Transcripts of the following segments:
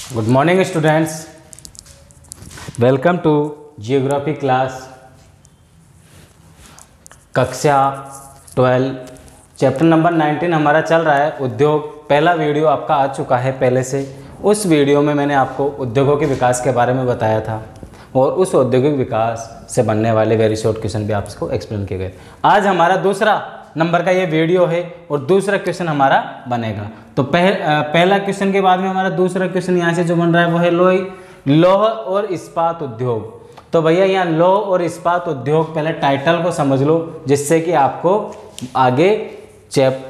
Good morning students, welcome to geography class कक्षा 12 chapter number 19 हमारा चल रहा है उद्योग। पहला वीडियो आपका आ चुका है पहले से। उस वीडियो में मैंने आपको उद्योगों के विकास के बारे में बताया था और उस औद्योगिक विकास से बनने वाले वेरी शॉर्ट क्वेश्चन भी आपको एक्सप्लेन किए गए। आज हमारा दूसरा नंबर का ये वीडियो है और दूसरा क्वेश्चन हमारा बनेगा। तो पहला क्वेश्चन के बाद में हमारा दूसरा क्वेश्चन यहाँ से जो बन रहा है वो है लौह और इस्पात उद्योग। तो भैया यहाँ लौह और इस्पात उद्योग, पहले टाइटल को समझ लो जिससे कि आपको आगे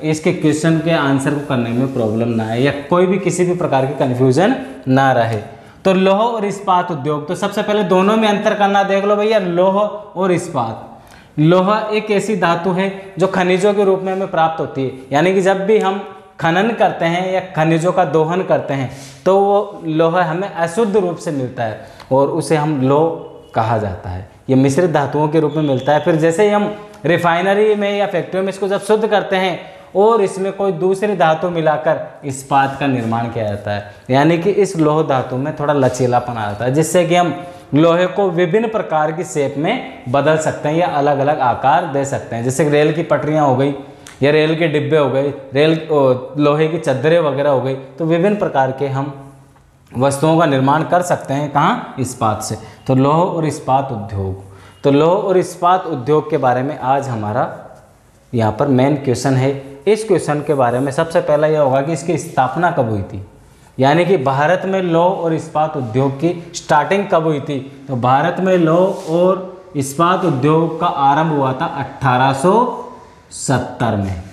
इसके क्वेश्चन के आंसर को करने में प्रॉब्लम ना आए या कोई भी किसी भी प्रकार की कन्फ्यूजन ना रहे। तो लौह और इस्पात उद्योग, तो सबसे पहले दोनों में अंतर करना देख लो भैया। लौह और इस्पात, लोहा एक ऐसी धातु है जो खनिजों के रूप में हमें प्राप्त होती है, यानी कि जब भी हम खनन करते हैं या खनिजों का दोहन करते हैं तो वो लोहा हमें अशुद्ध रूप से मिलता है और उसे हम लौह कहा जाता है। ये मिश्रित धातुओं के रूप में मिलता है। फिर जैसे ही हम रिफाइनरी में या फैक्ट्रियों में इसको जब शुद्ध करते हैं और इसमें कोई दूसरी धातु मिलाकर इस्पात का निर्माण किया जाता है, यानी कि इस लौह धातु में थोड़ा लचीलापन आ जाता है जिससे कि हम लोहे को विभिन्न प्रकार की शेप में बदल सकते हैं या अलग अलग आकार दे सकते हैं। जैसे रेल की पटरियां हो गई या रेल के डिब्बे हो गए, लोहे की चद्दरें वगैरह हो गई, तो विभिन्न प्रकार के हम वस्तुओं का निर्माण कर सकते हैं। कहाँ? इस्पात से। तो लौह और इस्पात उद्योग, तो लौह और इस्पात उद्योग के बारे में आज हमारा यहाँ पर मेन क्वेश्चन है। इस क्वेश्चन के बारे में सबसे पहला यह होगा कि इसकी स्थापना कब हुई थी, यानी कि भारत में लौह और इस्पात उद्योग की स्टार्टिंग कब हुई थी। तो भारत में लौह और इस्पात उद्योग का आरंभ हुआ था 1870 में,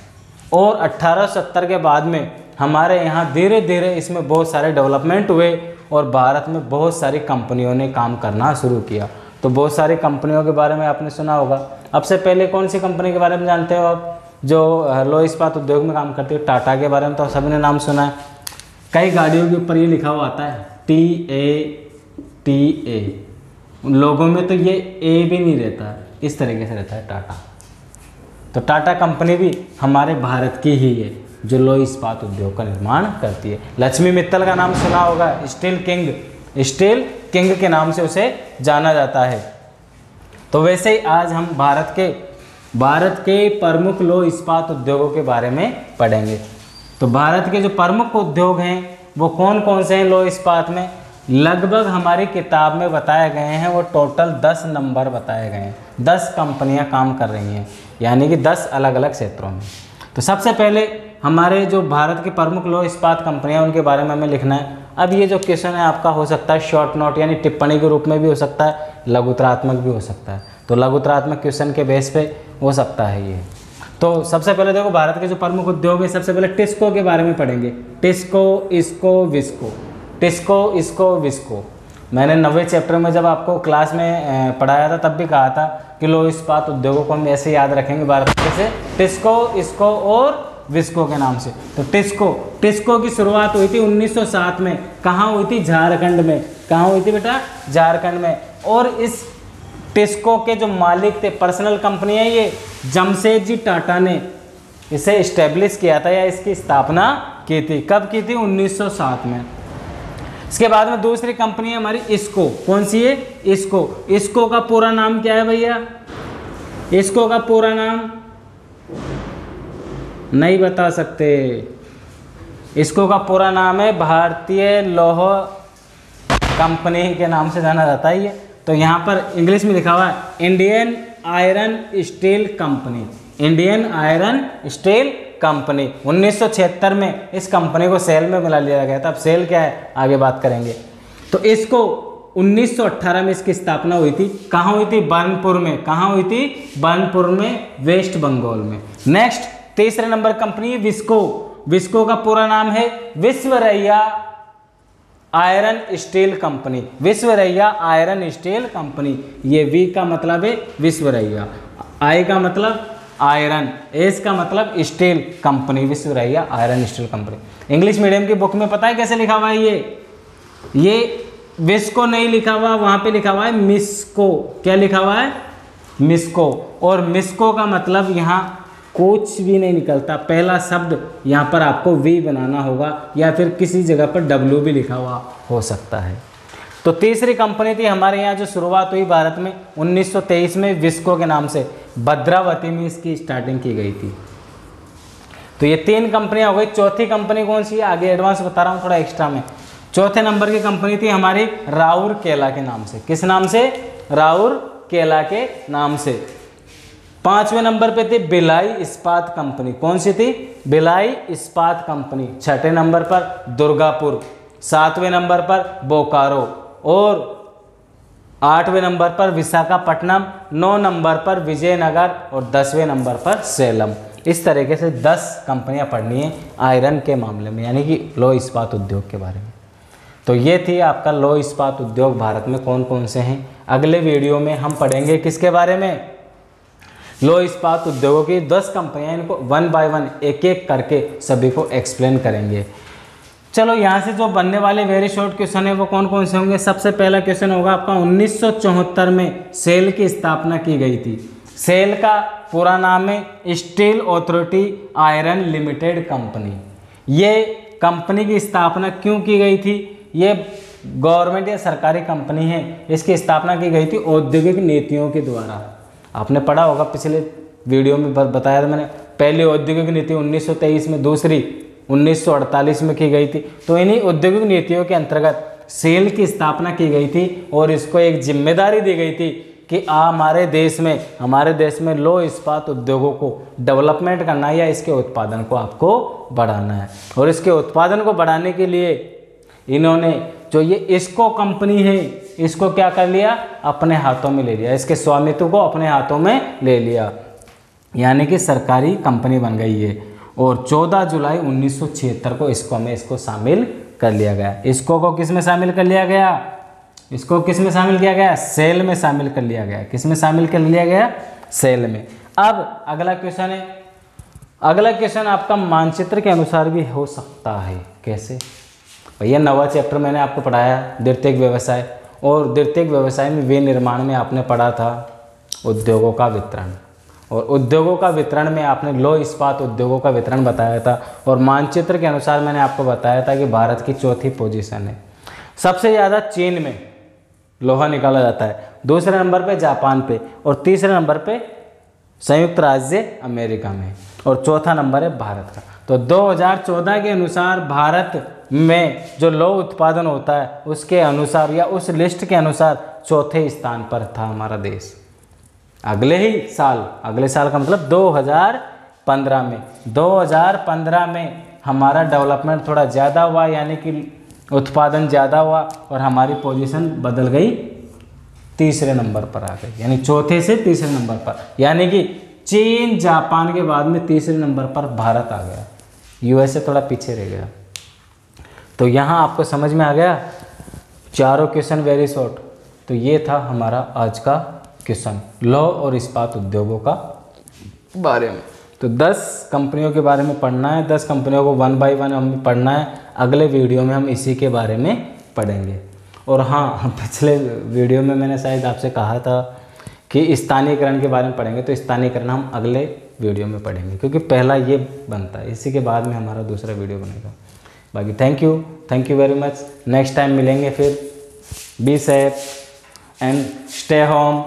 और 1870 के बाद में हमारे यहाँ धीरे धीरे इसमें बहुत सारे डेवलपमेंट हुए और भारत में बहुत सारी कंपनियों ने काम करना शुरू किया। तो बहुत सारी कंपनियों के बारे में आपने सुना होगा। अब से पहले कौन सी कंपनी के बारे में जानते हो आप जो लौह इस्पात उद्योग में काम करती है? टाटा के बारे में तो सभी ने नाम सुना है। कई गाड़ियों के ऊपर ये लिखा हुआ आता है TA। उन लोगों में तो ये ए भी नहीं रहता, इस तरीके से रहता है टाटा। तो टाटा कंपनी भी हमारे भारत की ही है जो लौह इस्पात उद्योग का निर्माण करती है। लक्ष्मी मित्तल का नाम सुना होगा, स्टील किंग के नाम से उसे जाना जाता है। तो वैसे ही आज हम भारत के प्रमुख लौह इस्पात उद्योगों के बारे में पढ़ेंगे। तो भारत के जो प्रमुख उद्योग हैं वो कौन कौन से हैं लौह इस्पात में? लगभग हमारी किताब में बताए गए हैं, वो टोटल 10 नंबर बताए गए हैं। 10 कंपनियां काम कर रही हैं, यानी कि 10 अलग अलग क्षेत्रों में। तो सबसे पहले हमारे जो भारत के प्रमुख लौह इस्पात कंपनियां उनके बारे में हमें लिखना है। अब ये जो क्वेश्चन है आपका हो सकता है शॉर्ट नोट यानी टिप्पणी के रूप में भी हो सकता है, लघुतरात्मक भी हो सकता है। तो लघुतरात्मक क्वेश्चन के बेस पे हो सकता है ये। तो सबसे पहले देखो भारत के जो प्रमुख उद्योग है, सबसे पहले टिस्को के बारे में पढ़ेंगे। टिस्को, इसको, विस्को। मैंने 9वें चैप्टर में जब आपको क्लास में पढ़ाया था तब भी कहा था कि लौह इस्पात उद्योगों को हम ऐसे याद रखेंगे भारत से, टिस्को, इसको और विस्को के नाम से। तो टिस्को की शुरुआत हुई थी 1907 में। कहाँ हुई थी? झारखंड में। कहाँ हुई थी बेटा? झारखंड में। और इस टिस्को के जो मालिक थे, पर्सनल कंपनी है ये, जमशेदजी टाटा ने इसे इस्टेब्लिश किया था या इसकी स्थापना की थी। कब की थी? 1907 में। इसके बाद में दूसरी कंपनी है हमारी इसको। कौन सी है? इसको का पूरा नाम क्या है भैया? इसको का पूरा नाम नहीं बता सकते। इसको का पूरा नाम है भारतीय लौह कंपनी के नाम से जाना जाता है ये। तो यहाँ पर इंग्लिश में लिखा हुआ है Indian iron steel company. Indian iron steel company 1976 में इस कंपनी को सेल में मिला लिया गया था। अब सेल क्या है आगे बात करेंगे। तो इसको 1918 में इसकी स्थापना हुई थी। कहाँ हुई थी? बर्नपुर में। कहाँ हुई थी? बर्नपुर में, वेस्ट बंगाल में। नेक्स्ट तीसरे नंबर कंपनी विस्को का पूरा नाम है Visvesvaraya iron steel company. Visvesvaraya iron steel company. ये वी का मतलब है विश्वरैया, आई का मतलब आयरन, एस का मतलब steel company, Visvesvaraya iron steel company. English medium की बुक में पता है कैसे लिखा हुआ है ये विस्को नहीं लिखा हुआ, वहां पे लिखा हुआ है मिस्को। क्या लिखा हुआ है? मिस्को। और मिस्को का मतलब यहाँ कुछ भी नहीं निकलता। पहला शब्द यहाँ पर आपको वी बनाना होगा या फिर किसी जगह पर डब्ल्यू भी लिखा हुआ हो सकता है। तो तीसरी कंपनी थी हमारे यहाँ जो शुरुआत हुई भारत में 1923 में विस्को के नाम से, भद्रावती में इसकी स्टार्टिंग की गई थी। तो ये 3 कंपनियाँ हो गई। चौथी कंपनी कौन सी है आगे एडवांस बता रहा हूँ थोड़ा एक्स्ट्रा में। चौथे नंबर की कंपनी थी हमारी राउरकेला के नाम से। किस नाम से? राउरकेला के नाम से। 5वें नंबर पे थी भिलाई इस्पात कंपनी। कौन सी थी? भिलाई इस्पात कंपनी। 6ठे नंबर पर दुर्गापुर, 7वें नंबर पर बोकारो और 8वें नंबर पर विशाखापट्टनम, 9 नंबर पर विजयनगर और 10वें नंबर पर सेलम। इस तरीके से 10 कंपनियां पढ़नी है आयरन के मामले में, यानी कि लौह इस्पात उद्योग के बारे में। तो ये थी आपका लौह इस्पात उद्योग भारत में कौन कौन से हैं। अगले वीडियो में हम पढ़ेंगे किसके बारे में? लौह इस्पात उद्योगों की 10 कंपनियां, इनको 1 बाय 1 एक एक करके सभी को एक्सप्लेन करेंगे। चलो यहाँ से जो बनने वाले वेरी शॉर्ट क्वेश्चन है वो कौन कौन से होंगे। सबसे पहला क्वेश्चन होगा आपका 1974 में सेल की स्थापना की गई थी। सेल का पूरा नाम है steel authority iron limited company. ये कंपनी की स्थापना क्यों की गई थी? ये गवर्नमेंट या सरकारी कंपनी है, इसकी स्थापना की गई थी औद्योगिक नीतियों के द्वारा। आपने पढ़ा होगा पिछले वीडियो में बताया था मैंने, पहली औद्योगिक नीति 1923 में, दूसरी 1948 में की गई थी। तो इन्हीं औद्योगिक नीतियों के अंतर्गत सेल की स्थापना की गई थी और इसको एक जिम्मेदारी दी गई थी कि हमारे देश में लौह इस्पात उद्योगों को डेवलपमेंट करना है या इसके उत्पादन को आपको बढ़ाना है। और इसके उत्पादन को बढ़ाने के लिए इन्होंने जो ये इसको कंपनी है, इसको क्या कर लिया? अपने हाथों में ले लिया, इसके स्वामित्व को अपने हाथों में ले लिया, यानी कि सरकारी कंपनी बन गई है। और 14 जुलाई 1976 को इसको शामिल कर लिया गया। इसको को किस में शामिल कर लिया गया? इसको किस में शामिल किया गया? सेल में शामिल कर लिया गया। किस में शामिल कर लिया गया? सेल में। अब अगला क्वेश्चन है, अगला क्वेश्चन आपका मानचित्र के अनुसार भी हो सकता है। कैसे भैया? 9वां चैप्टर मैंने आपको पढ़ाया द्वितीयक व्यवसाय, और द्वितीयक व्यवसाय में विनिर्माण में आपने पढ़ा था उद्योगों का वितरण, और उद्योगों का वितरण में आपने लौह इस्पात उद्योगों का वितरण बताया था। और मानचित्र के अनुसार मैंने आपको बताया था कि भारत की चौथी पोजीशन है। सबसे ज़्यादा चीन में लोहा निकाला जाता है, दूसरे नंबर पे जापान पे, और तीसरे नंबर पे संयुक्त राज्य अमेरिका में, और चौथा नंबर है भारत का। तो 2014 के अनुसार भारत में जो लौह उत्पादन होता है उसके अनुसार या उस लिस्ट के अनुसार चौथे स्थान पर था हमारा देश। अगले साल का मतलब 2015 में हमारा डेवलपमेंट थोड़ा ज़्यादा हुआ, यानी कि उत्पादन ज़्यादा हुआ और हमारी पोजीशन बदल गई, तीसरे नंबर पर आ गई, यानी चौथे से तीसरे नंबर पर, यानी कि चीन जापान के बाद में तीसरे नंबर पर भारत आ गया, यूएसए थोड़ा पीछे रह गया। तो यहाँ आपको समझ में आ गया, चारों क्वेश्चन वेरी शॉर्ट। तो ये था हमारा आज का क्वेश्चन लौह और इस्पात उद्योगों का बारे में। तो 10 कंपनियों के बारे में पढ़ना है, 10 कंपनियों को 1 बाय 1 हमें पढ़ना है। अगले वीडियो में हम इसी के बारे में पढ़ेंगे। और हाँ, पिछले वीडियो में मैंने शायद आपसे कहा था कि स्थानीयकरण के बारे में पढ़ेंगे, तो स्थानीयकरण हम अगले वीडियो में पढ़ेंगे, क्योंकि पहला ये बनता है, इसी के बाद में हमारा दूसरा वीडियो बनेगा। बाकी thank you very much. Next time मिलेंगे फिर। Be safe and stay home.